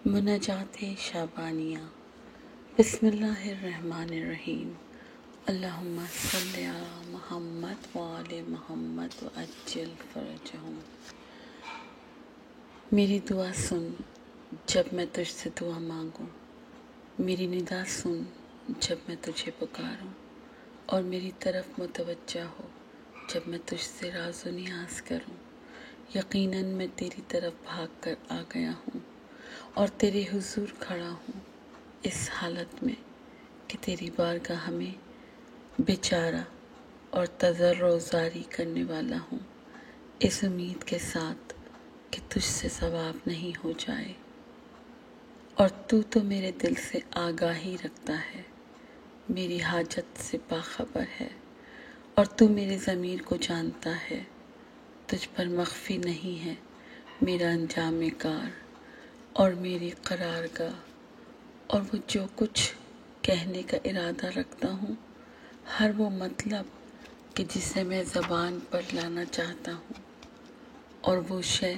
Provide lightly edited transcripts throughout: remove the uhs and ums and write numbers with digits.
مناجات شعبانیہ۔ بسم اللہ الرحمن الرحیم۔ اللہم صلی علی محمد وآل محمد وعجل فرجہم۔ میری دعا سن جب میں تجھ سے دعا مانگوں، میری ندا سن جب میں تجھے پکاروں، اور میری طرف متوجہ ہو جب میں تجھ سے راز و نیاز کروں۔ یقیناً میں تیری طرف بھاگ کر آ گیا ہوں اور تیرے حضور کھڑا ہوں، اس حالت میں کہ تیری بارگاہ میں بیچارہ اور تضرع و زاری کرنے والا ہوں، اس امید کے ساتھ کہ تجھ سے ثواب نہیں ہو جائے۔ اور تو میرے دل سے آگاہی رکھتا ہے، میری حاجت سے باخبر ہے، اور تو میرے ضمیر کو جانتا ہے۔ تجھ پر مخفی نہیں ہے میرا انجام کار اور میری قرارگاہ، اور وہ جو کچھ کہنے کا ارادہ رکھتا ہوں، ہر وہ مطلب کہ جسے میں زبان پر لانا چاہتا ہوں، اور وہ شے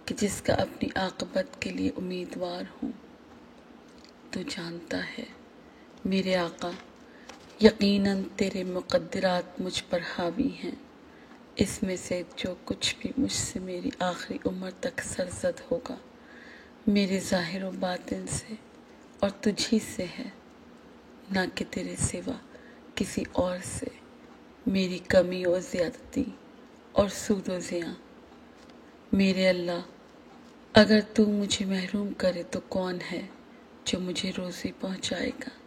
کہ جس کا اپنی عاقبت کے لیے امیدوار ہوں۔ تو جانتا ہے میرے آقا، یقیناً تیرے مقدرات مجھ پر حاوی ہیں، اس میں سے جو کچھ بھی مجھ سے میری آخری عمر تک سرزد ہوگا، میرے ظاہر و باطن سے اور تجھی سے ہے، نہ کہ تیرے سوا کسی اور سے۔ میری کمی و زیادتی اور سود و زیاں، میرے اللہ، اگر تو مجھے محروم کرے تو کون ہے جو مجھے روزی پہنچائے گا؟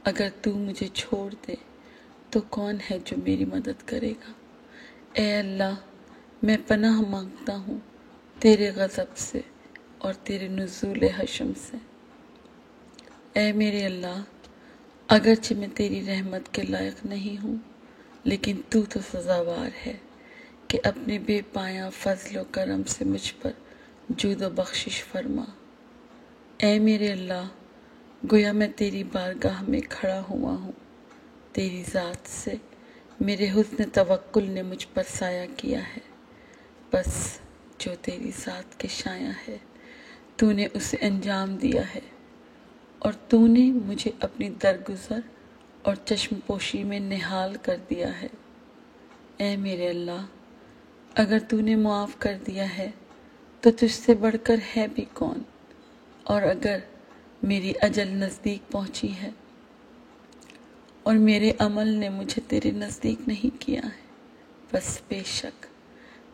اگر تو مجھے چھوڑ دے تو کون ہے جو میری مدد کرے گا؟ اے اللہ، میں پناہ مانگتا ہوں تیرے غضب سے اور تیرے نزول حشم سے۔ اے میرے اللہ، اگرچہ میں تیری رحمت کے لائق نہیں ہوں، لیکن تو سزاوار ہے کہ اپنے بے پایاں فضل و کرم سے مجھ پر جود و بخشش فرما۔ اے میرے اللہ، گویا میں تیری بارگاہ میں کھڑا ہوا ہوں، تیری ذات سے میرے حسن توکل نے مجھ پر سایہ کیا ہے، بس جو تیری ذات کے شایع ہے تو نے اسے انجام دیا ہے، اور تو نے مجھے اپنی درگزر اور چشم پوشی میں نہال کر دیا ہے۔ اے میرے اللہ، اگر تو نے معاف کر دیا ہے تو تجھ سے بڑھ کر ہے بھی کون، اور اگر میری اجل نزدیک پہنچی ہے اور میرے عمل نے مجھے تیرے نزدیک نہیں کیا ہے، بس بے شک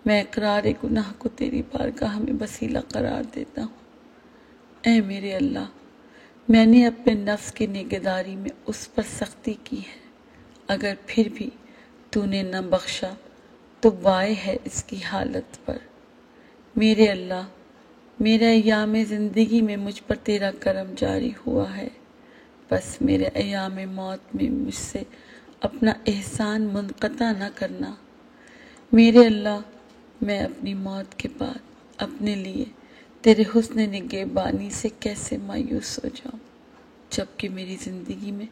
میں اقرار گناہ کو تیری بارگاہ میں وسیلہ قرار دیتا ہوں۔ اے میرے اللہ، میں نے اپنے نفس کی نگہداری میں اس پر سختی کی ہے، اگر پھر بھی تو نے نہ بخشا تو وائے ہے اس کی حالت پر۔ میرے اللہ، میرے ایام زندگی میں مجھ پر تیرا کرم جاری ہوا ہے، بس میرے ایام موت میں مجھ سے اپنا احسان منقطع نہ کرنا۔ میرے اللہ، میں اپنی موت کے بعد اپنے لیے تیرے حسن نگہبانی سے کیسے مایوس ہو جاؤں، جبکہ میری زندگی میں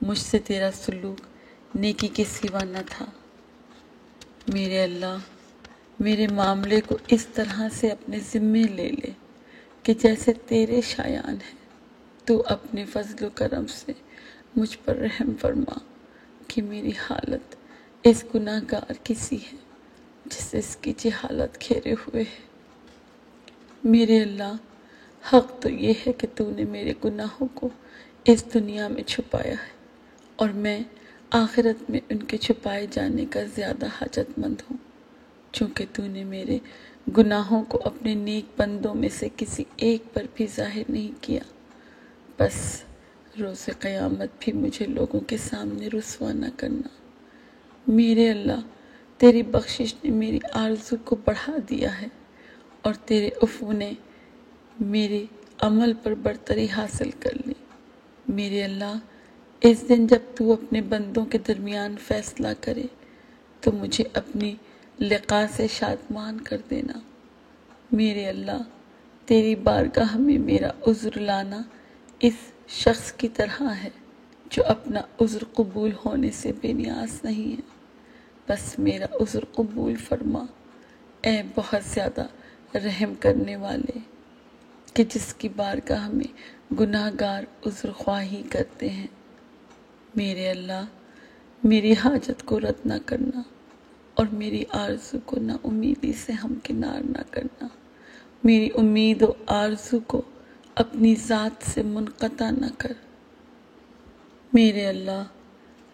مجھ سے تیرا سلوک نیکی کے سوا نہ تھا۔ میرے اللہ، میرے معاملے کو اس طرح سے اپنے ذمے لے لے کہ جیسے تیرے شایان ہیں۔ تو اپنے فضل و کرم سے مجھ پر رحم فرما کہ میری حالت اس گناہ گار کسی ہے جسے اس کی جہالت گھیرے ہوئے ہے۔ میرے اللہ، حق تو یہ ہے کہ تو نے میرے گناہوں کو اس دنیا میں چھپایا ہے، اور میں آخرت میں ان کے چھپائے جانے کا زیادہ حاجت مند ہوں، چونکہ تو نے میرے گناہوں کو اپنے نیک بندوں میں سے کسی ایک پر بھی ظاہر نہیں کیا، بس روز قیامت بھی مجھے لوگوں کے سامنے رسوا نہ کرنا۔ میرے اللہ، تیری بخشش نے میری آرزو کو بڑھا دیا ہے، اور تیرے عفو نے میرے عمل پر برتری حاصل کر لی۔ میرے اللہ، اس دن جب تو اپنے بندوں کے درمیان فیصلہ کرے تو مجھے اپنی لقاء سے شادمان کر دینا۔ میرے اللہ، تیری بارگاہ میں میرا عذر لانا اس شخص کی طرح ہے جو اپنا عذر قبول ہونے سے بے نیاز نہیں ہے، بس میرا عذر قبول فرما، اے بہت زیادہ رحم کرنے والے۔ کہ جس کی بارگاہ میں گناہ گار عذر خواہی کرتے ہیں۔ میرے اللہ، میری حاجت کو رد نہ کرنا اور میری آرزو کو نا امیدی سے ہمکنار نہ کرنا۔ میری امید و آرزو کو اپنی ذات سے منقطع نہ کر۔ میرے اللہ،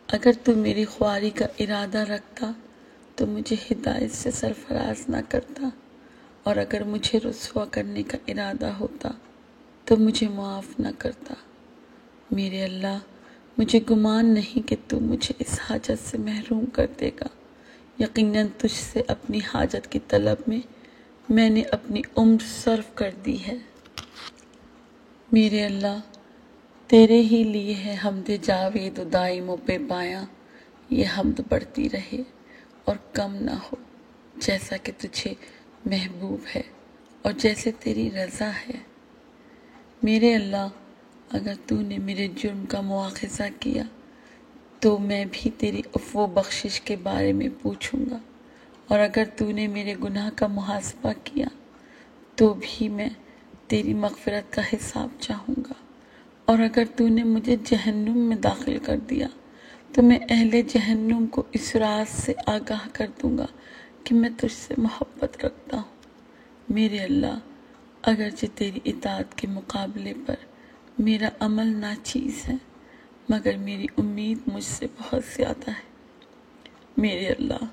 اگر تو میری خواری کا ارادہ رکھتا تو مجھے ہدایت سے سرفراز نہ کرتا، اور اگر مجھے رسوا کرنے کا ارادہ ہوتا تو مجھے معاف نہ کرتا۔ میرے اللہ، مجھے گمان نہیں کہ تو مجھے اس حاجت سے محروم کر دے گا۔ یقیناً تجھ سے اپنی حاجت کی طلب میں نے اپنی عمر صرف کر دی ہے۔ میرے اللہ، تیرے ہی لیے ہے حمد جاوید و دائم و بے پایاں، یہ حمد بڑھتی رہے اور کم نہ ہو، جیسا کہ تجھے محبوب ہے اور جیسے تیری رضا ہے۔ میرے اللہ، اگر تو نے میرے جرم کا مواخذہ کیا تو میں بھی تیری عفو و بخشش کے بارے میں پوچھوں گا، اور اگر تو نے میرے گناہ کا محاسبہ کیا تو بھی میں تیری مغفرت کا حساب چاہوں گا، اور اگر تو نے مجھے جہنم میں داخل کر دیا تو میں اہل جہنم کو اس راز سے آگاہ کر دوں گا کہ میں تجھ سے محبت رکھتا ہوں۔ میرے اللہ، اگرچہ تیری اطاعت کے مقابلے پر میرا عمل ناچیز ہے، مگر میری امید مجھ سے بہت زیادہ ہے۔ میرے اللہ،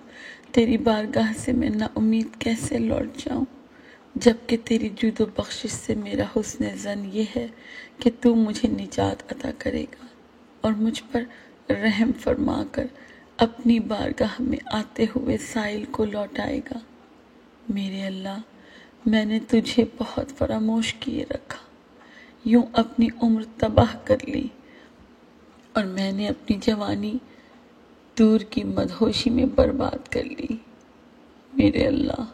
تیری بارگاہ سے میں نا امید کیسے لوٹ جاؤں، جبکہ تیری جود و بخشش سے میرا حسن ظن یہ ہے کہ تو مجھے نجات عطا کرے گا اور مجھ پر رحم فرما کر اپنی بارگاہ میں آتے ہوئے سائل کو لوٹائے گا۔ میرے اللہ، میں نے تجھے بہت فراموش کیے رکھا، یوں اپنی عمر تباہ کر لی، اور میں نے اپنی جوانی دور کی مدہوشی میں برباد کر لی۔ میرے اللہ،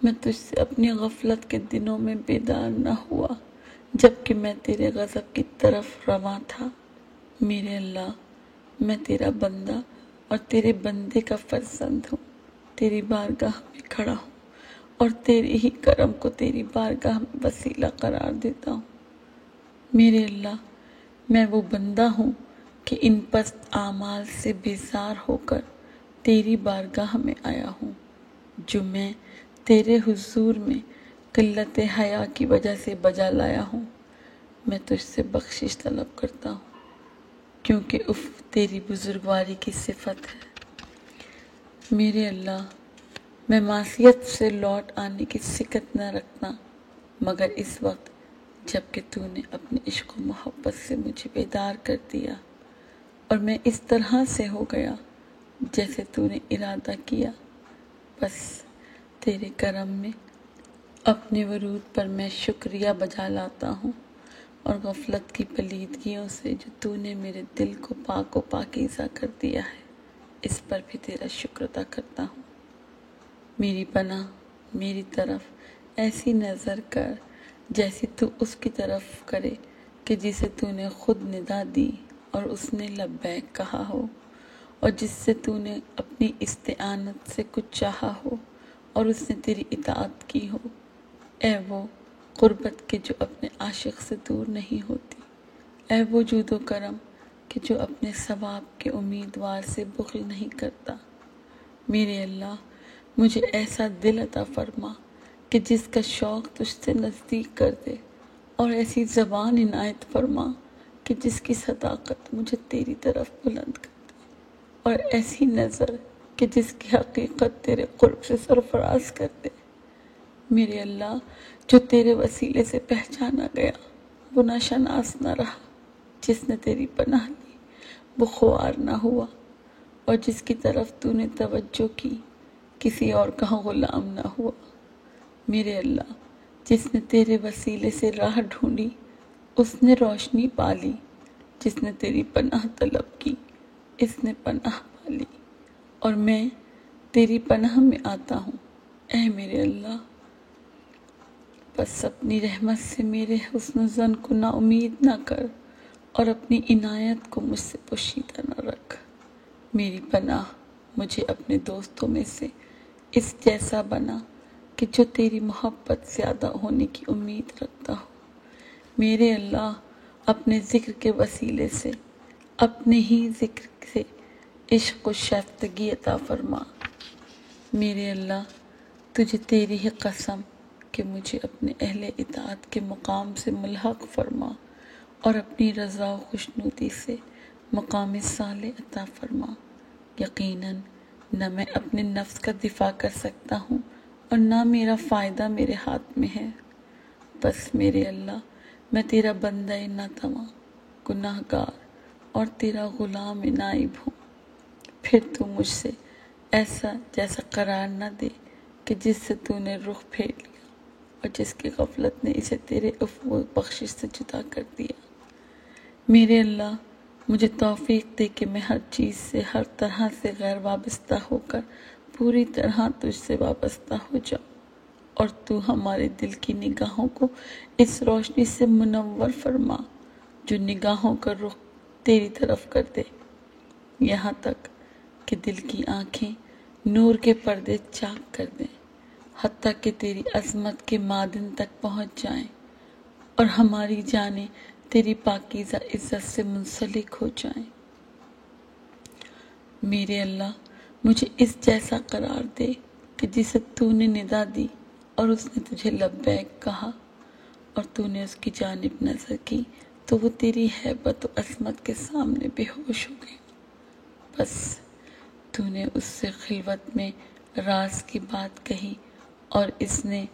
میں تجھ سے اپنی غفلت کے دنوں میں بیدار نہ ہوا جبکہ میں تیرے غضب کی طرف رواں تھا۔ میرے اللہ، میں تیرا بندہ اور تیرے بندے کا فرزند ہوں، تیری بارگاہ میں کھڑا ہوں اور تیرے ہی کرم کو تیری بارگاہ میں وسیلہ قرار دیتا ہوں۔ میرے اللہ، میں وہ بندہ ہوں کہ ان پست اعمال سے بیزار ہو کر تیری بارگاہ میں آیا ہوں، جو میں تیرے حضور میں قلت حیا کی وجہ سے بجا لایا ہوں۔ میں تجھ سے بخشش طلب کرتا ہوں، کیونکہ تیری بزرگواری کی صفت ہے۔ میرے اللہ، میں معصیت سے لوٹ آنے کی سکت نہ رکھتا، مگر اس وقت جبکہ تو نے اپنے عشق و محبت سے مجھے بیدار کر دیا اور میں اس طرح سے ہو گیا جیسے تو نے ارادہ کیا، بس تیرے کرم میں اپنے ورود پر میں شکریہ بجا لاتا ہوں، اور غفلت کی پلیدگیوں سے جو تو نے میرے دل کو پاک و پاکیزہ کر دیا ہے اس پر بھی تیرا شکر ادا کرتا ہوں۔ میری پناہ میری طرف ایسی نظر کر جیسی تو اس کی طرف کرے کہ جسے تو نے خود ندا دی اور اس نے لبیک کہا ہو، اور جس سے تو نے اپنی استعانت سے کچھ چاہا ہو اور اس نے تیری اطاعت کی ہو۔ اے وہ قربت کے جو اپنے عاشق سے دور نہیں ہوتی، اے وہ جود و کرم کہ جو اپنے ثواب کے امیدوار سے بخل نہیں کرتا۔ میرے اللہ، مجھے ایسا دل عطا فرما کہ جس کا شوق تجھ سے نزدیک کر دے، اور ایسی زبان عنایت فرما کہ جس کی صداقت مجھے تیری طرف بلند کر دے، اور ایسی نظر کہ جس کی حقیقت تیرے قرب سے سرفراز کر دے۔ میرے اللہ، جو تیرے وسیلے سے پہچانا گیا وہ ناشناس نہ رہا، جس نے تیری پناہ لی وہ خوار نہ ہوا، اور جس کی طرف تو نے توجہ کی کسی اور کا غلام نہ ہوا۔ میرے اللہ، جس نے تیرے وسیلے سے راہ ڈھونڈی اس نے روشنی پالی، جس نے تیری پناہ طلب کی اس نے پناہ پالی، اور میں تیری پناہ میں آتا ہوں۔ اے میرے اللہ، بس اپنی رحمت سے میرے حسن ظن کو نا امید نہ کر اور اپنی عنایت کو مجھ سے پوشیدہ نہ رکھ۔ میری پناہ مجھے اپنے دوستوں میں سے اس جیسا بنا کہ جو تیری محبت زیادہ ہونے کی امید رکھتا ہو۔ میرے اللہ اپنے ذکر کے وسیلے سے، اپنے ہی ذکر سے عشق و شائستگی عطا فرما۔ میرے اللہ تجھے تیری ہی قسم کہ مجھے اپنے اہل اطاعت کے مقام سے ملحق فرما اور اپنی رضا و خوشنودی سے مقام صالح عطا فرما۔ یقیناً نہ میں اپنے نفس کا دفاع کر سکتا ہوں اور نہ میرا فائدہ میرے ہاتھ میں ہے، بس میرے اللہ میں تیرا بندہ ناتواں، گناہ گار اور تیرا غلام نائب ہوں۔ پھر تو مجھ سے ایسا جیسا قرار نہ دے کہ جس سے تو نے رخ پھیر لیا اور جس کی غفلت نے اسے تیرے عفو و بخشش سے جدا کر دیا۔ میرے اللہ مجھے توفیق دے کہ میں ہر چیز سے، ہر طرح سے غیر وابستہ ہو کر پوری طرح تجھ سے وابستہ ہو جاؤں، اور تو ہمارے دل کی نگاہوں کو اس روشنی سے منور فرما جو نگاہوں کا رخ تیری طرف کر دے، یہاں تک کہ دل کی آنکھیں نور کے پردے چاک کر دیں، حتیٰ کہ تیری عظمت کے معدن تک پہنچ جائیں اور ہماری جانیں تیری پاکیزہ عزت سے منسلک ہو جائیں۔ میرے اللہ مجھے اس جیسا قرار دے کہ جسے تو نے ندا دی اور اس نے تجھے لبیک کہا اور تو نے اس کی جانب نظر کی تو وہ تیری ہیبت و عظمت کے سامنے بے ہوش ہو گئی، بس تو نے اس سے خلوت میں راز کی بات کہی اور اس نے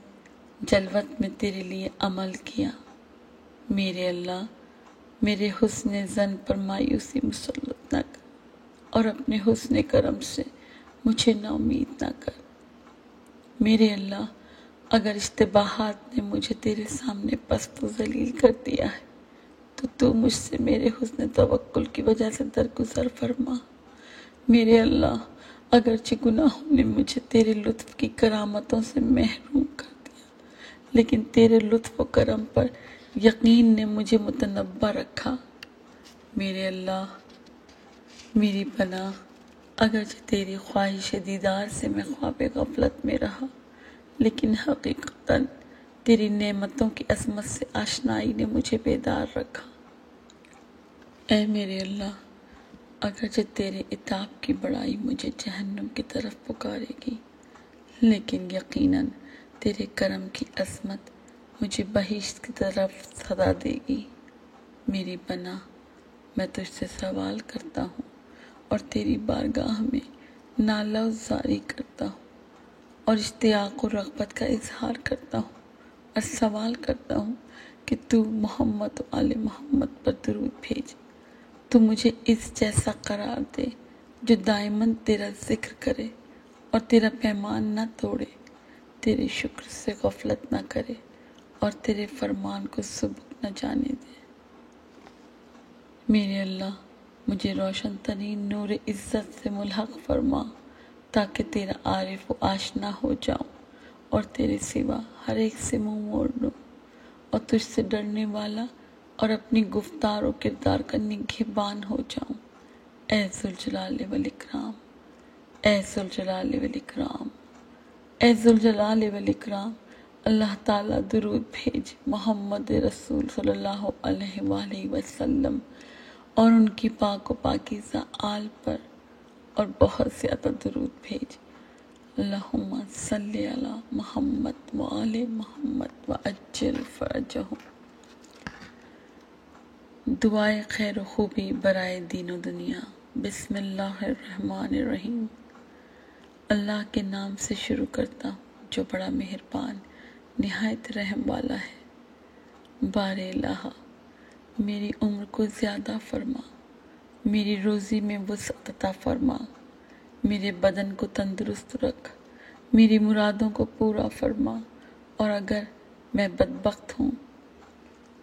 جلوت میں تیرے لیے عمل کیا۔ میرے اللہ میرے حسن زن پر مایوسی مسلط نہ کر اور اپنے حسن کرم سے مجھے نا امید نہ کر۔ میرے اللہ اگر اشتباہات نے مجھے تیرے سامنے پست و ذلیل کر دیا ہے تو مجھ سے میرے حسن توکل کی وجہ سے درگزر فرما۔ میرے اللہ اگرچہ گناہوں نے مجھے تیرے لطف کی کرامتوں سے محروم کر دیا، لیکن تیرے لطف و کرم پر یقین نے مجھے متنبہ رکھا۔ میرے اللہ میری پناہ اگرچہ تیری خواہش دیدار سے میں خواب غفلت میں رہا، لیکن حقیقتاً تیری نعمتوں کی عظمت سے آشنائی نے مجھے بیدار رکھا۔ اے میرے اللہ اگرچہ تیرے عتاب کی بڑائی مجھے جہنم کی طرف پکارے گی، لیکن یقیناً تیرے کرم کی عظمت مجھے بہشت کی طرف صدا دے گی۔ میری پناہ میں تجھ سے سوال کرتا ہوں اور تیری بارگاہ میں نالہ و زاری کرتا ہوں اور اشتیاق و رغبت کا اظہار کرتا ہوں اور سوال کرتا ہوں کہ تو محمد و آل محمد پر درود بھیج، تو مجھے اس جیسا قرار دے جو دائماً تیرا ذکر کرے اور تیرا پیمان نہ توڑے، تیرے شکر سے غفلت نہ کرے اور تیرے فرمان کو سبک نہ جانے دے۔ میرے اللہ مجھے روشن ترین نور عزت سے ملحق فرما تاکہ تیرا عارف و آشنا ہو جاؤں اور تیرے سوا ہر ایک سے منہ موڑ لوں اور تجھ سے ڈرنے والا اور اپنی گفتار و کردار کا نگہبان ہو جاؤں۔ اے ذوالجلال والاکرام، اے ذوالجلال والاکرام، اے ذوالجلال والاکرام، اللہ تعالیٰ درود بھیج محمد رسول صلی اللہ علیہ وآلہ وسلم اور ان کی پاک و پاکیزہ آل پر، اور بہت زیادہ درود بھیج۔ اللہم صلی علی محمد وآل محمد وعجل فرجہم۔ دعائے خیر و خوبی برائے دین و دنیا۔ بسم اللہ الرحمن الرحیم۔ اللہ کے نام سے شروع کرتا ہوں جو بڑا مہربان نہایت رحم والا ہے۔ بار الہ میری عمر کو زیادہ فرما، میری روزی میں وسعت عطا فرما، میرے بدن کو تندرست رکھ، میری مرادوں کو پورا فرما، اور اگر میں بدبخت ہوں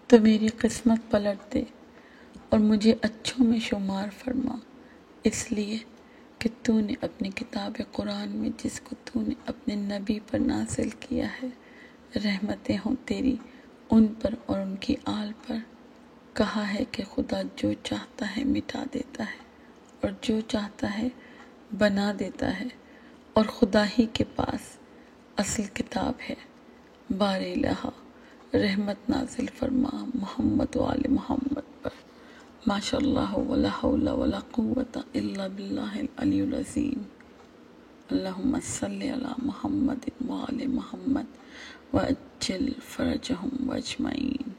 تو میری قسمت پلٹ دے اور مجھے اچھوں میں شمار فرما، اس لیے کہ تو نے اپنی کتاب قرآن میں جس کو تو نے اپنے نبی پر نازل کیا ہے، رحمتیں ہوں تیری ان پر اور ان کی آل پر، کہا ہے کہ خدا جو چاہتا ہے مٹا دیتا ہے اور جو چاہتا ہے بنا دیتا ہے، اور خدا ہی کے پاس اصل کتاب ہے۔ بار الہ رحمت نازل فرما محمد و آل محمد پر، ماشاء اللہ ولا حول ولا قوت الا باللہ العلی العظیم۔ اللہم صلی علی محمد و آل محمد وعجل فرجہم اجمعین۔